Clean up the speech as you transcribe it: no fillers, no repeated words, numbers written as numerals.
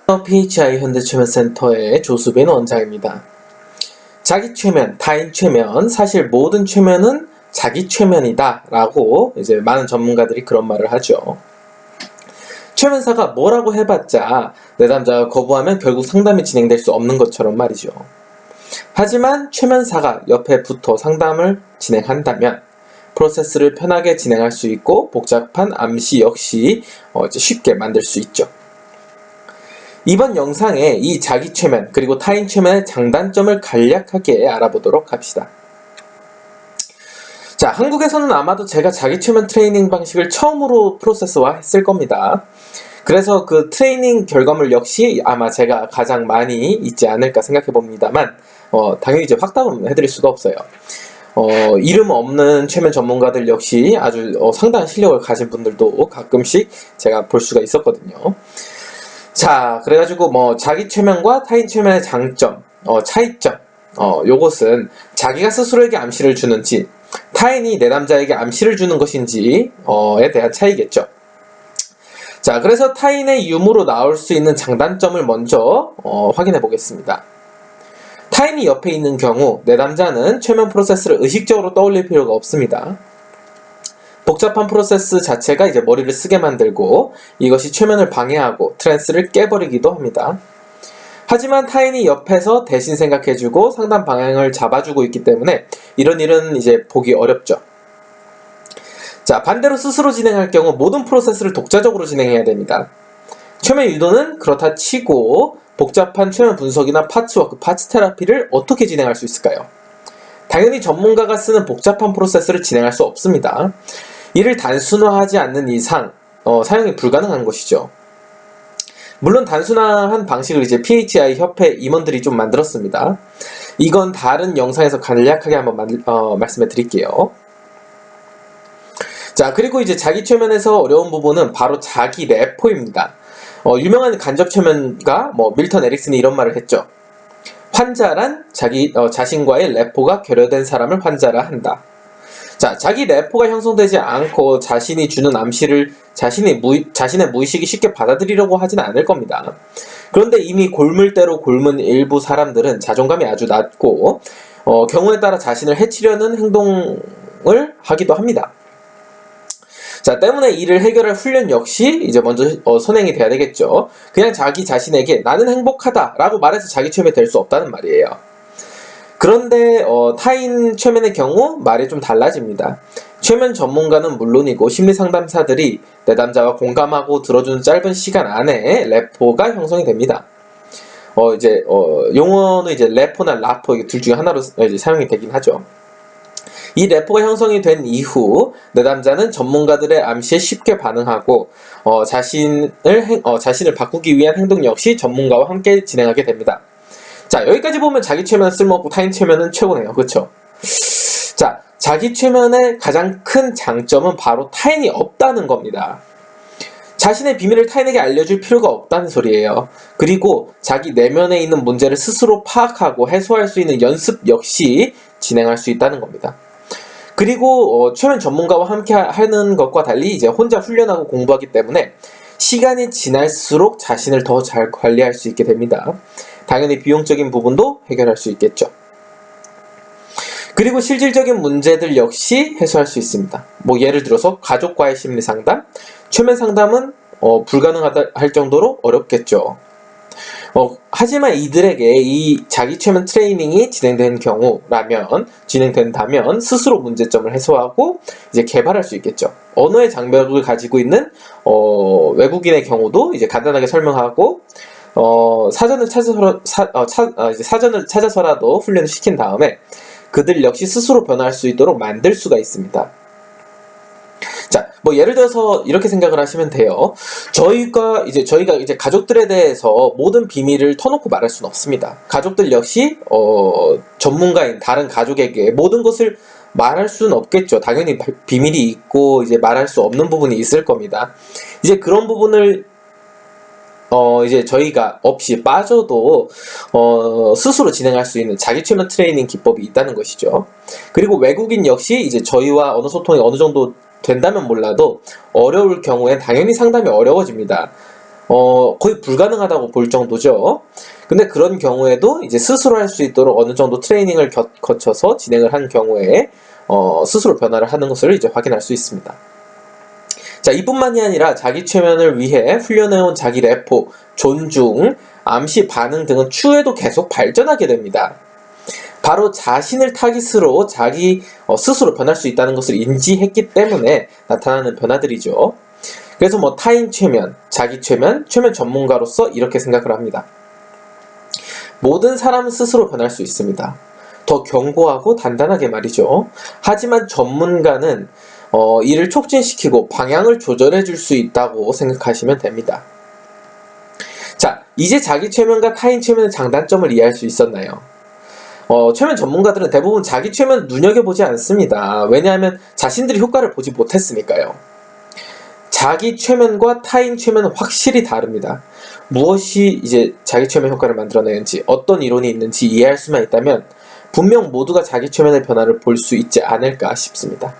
PHI 현대최면센터의 조수빈 원장입니다. 자기 최면, 타인 최면, 사실 모든 최면은 자기 최면이다 라고 이제 많은 전문가들이 그런 말을 하죠. 최면사가 뭐라고 해봤자 내담자가 거부하면 결국 상담이 진행될 수 없는 것처럼 말이죠. 하지만 최면사가 옆에 붙어 상담을 진행한다면 프로세스를 편하게 진행할 수 있고 복잡한 암시 역시 쉽게 만들 수 있죠. 이번 영상에 이 자기 최면 그리고 타인 최면의 장단점을 간략하게 알아보도록 합시다. 자, 한국에서는 아마도 제가 자기 최면 트레이닝 방식을 처음으로 프로세스화 했을 겁니다. 그래서 그 트레이닝 결과물 역시 아마 제가 가장 많이 있지 않을까 생각해 봅니다만 당연히 이제 확답은 해드릴 수가 없어요. 이름 없는 최면 전문가들 역시 아주 상당한 실력을 가진 분들도 가끔씩 제가 볼 수가 있었거든요. 자, 그래가지고 자기 최면과 타인 최면의 장점, 차이점, 요것은 자기가 스스로에게 암시를 주는지 타인이 내담자에게 암시를 주는 것인지에 대한 차이겠죠. 자, 그래서 타인의 유무로 나올 수 있는 장단점을 먼저 확인해 보겠습니다. 타인이 옆에 있는 경우 내담자는 최면 프로세스를 의식적으로 떠올릴 필요가 없습니다. 복잡한 프로세스 자체가 이제 머리를 쓰게 만들고 이것이 최면을 방해하고 트랜스를 깨버리기도 합니다. 하지만 타인이 옆에서 대신 생각해주고 상담 방향을 잡아주고 있기 때문에 이런 일은 이제 보기 어렵죠. 자, 반대로 스스로 진행할 경우 모든 프로세스를 독자적으로 진행해야 됩니다. 최면 유도는 그렇다 치고 복잡한 최면 분석이나 파츠워크, 파츠 테라피를 어떻게 진행할 수 있을까요? 당연히 전문가가 쓰는 복잡한 프로세스를 진행할 수 없습니다. 이를 단순화하지 않는 이상 사용이 불가능한 것이죠. 물론 단순화한 방식을 이제 PHI 협회 임원들이 좀 만들었습니다. 이건 다른 영상에서 간략하게 한번 말씀해 드릴게요. 자, 그리고 이제 자기 최면에서 어려운 부분은 바로 자기 레포입니다. 유명한 간접 최면가 밀턴 에릭슨이 이런 말을 했죠. 환자란 자신과의 레포가 결여된 사람을 환자라 한다. 자, 자기 레포가 형성되지 않고 자신이 주는 암시를 자신의 무의식이 쉽게 받아들이려고 하진 않을 겁니다. 그런데 이미 골물대로 골문 일부 사람들은 자존감이 아주 낮고 경우에 따라 자신을 해치려는 행동을 하기도 합니다. 자, 때문에 이를 해결할 훈련 역시 이제 먼저 선행이 돼야 되겠죠. 그냥 자기 자신에게 나는 행복하다 라고 말해서 자기 최면이 될 수 없다는 말이에요. 그런데 타인 최면의 경우 말이 좀 달라집니다. 최면 전문가는 물론이고 심리상담사들이 내담자와 공감하고 들어주는 짧은 시간 안에 레포가 형성이 됩니다. 용어는 이제 레포나 라포 둘 중에 하나로 이제 사용이 되긴 하죠. 이 레포가 형성이 된 이후 내담자는 전문가들의 암시에 쉽게 반응하고 자신을 바꾸기 위한 행동 역시 전문가와 함께 진행하게 됩니다. 자, 여기까지 보면 자기 최면은 쓸모없고 타인 최면은 최고네요. 그렇죠? 자, 자기 최면의 가장 큰 장점은 바로 타인이 없다는 겁니다. 자신의 비밀을 타인에게 알려줄 필요가 없다는 소리예요. 그리고 자기 내면에 있는 문제를 스스로 파악하고 해소할 수 있는 연습 역시 진행할 수 있다는 겁니다. 그리고 최면 전문가와 함께 하는 것과 달리 이제 혼자 훈련하고 공부하기 때문에 시간이 지날수록 자신을 더 잘 관리할 수 있게 됩니다. 당연히 비용적인 부분도 해결할 수 있겠죠. 그리고 실질적인 문제들 역시 해소할 수 있습니다. 예를 들어서 가족과의 심리 상담, 최면 상담은 불가능하다 할 정도로 어렵겠죠. 하지만 이들에게 이 자기 최면 트레이닝이 진행된다면 스스로 문제점을 해소하고 이제 개발할 수 있겠죠. 언어의 장벽을 가지고 있는 외국인의 경우도 이제 간단하게 설명하고 사전을 찾아서라도 훈련을 시킨 다음에 그들 역시 스스로 변화할 수 있도록 만들 수가 있습니다. 자, 예를 들어서 이렇게 생각을 하시면 돼요. 저희가 이제 가족들에 대해서 모든 비밀을 터놓고 말할 수는 없습니다. 가족들 역시 전문가인 다른 가족에게 모든 것을 말할 수는 없겠죠. 당연히 비밀이 있고 이제 말할 수 없는 부분이 있을 겁니다. 이제 그런 부분을 이제 저희가 없이 빠져도 스스로 진행할 수 있는 자기 최면 트레이닝 기법이 있다는 것이죠. 그리고 외국인 역시 이제 저희와 언어 소통이 어느 정도 된다면 몰라도 어려울 경우엔 당연히 상담이 어려워집니다. 거의 불가능하다고 볼 정도죠. 근데 그런 경우에도 이제 스스로 할 수 있도록 어느 정도 트레이닝을 거쳐서 진행을 한 경우에 스스로 변화를 하는 것을 이제 확인할 수 있습니다. 자, 이뿐만이 아니라 자기 최면을 위해 훈련해온 자기 레포, 존중, 암시 반응 등은 추후에도 계속 발전하게 됩니다. 바로 자신을 타깃으로 자기 스스로 변할 수 있다는 것을 인지했기 때문에 나타나는 변화들이죠. 그래서 뭐 타인 최면, 자기 최면, 최면 전문가로서 이렇게 생각을 합니다. 모든 사람은 스스로 변할 수 있습니다. 더 견고하고 단단하게 말이죠. 하지만 전문가는 이를 촉진시키고 방향을 조절해 줄 수 있다고 생각하시면 됩니다. 자, 이제 자기 최면과 타인 최면의 장단점을 이해할 수 있었나요? 최면 전문가들은 대부분 자기 최면을 눈여겨보지 않습니다. 왜냐하면 자신들이 효과를 보지 못했으니까요. 자기 최면과 타인 최면은 확실히 다릅니다. 무엇이 이제 자기 최면 효과를 만들어내는지, 어떤 이론이 있는지 이해할 수만 있다면 분명 모두가 자기 최면의 변화를 볼 수 있지 않을까 싶습니다.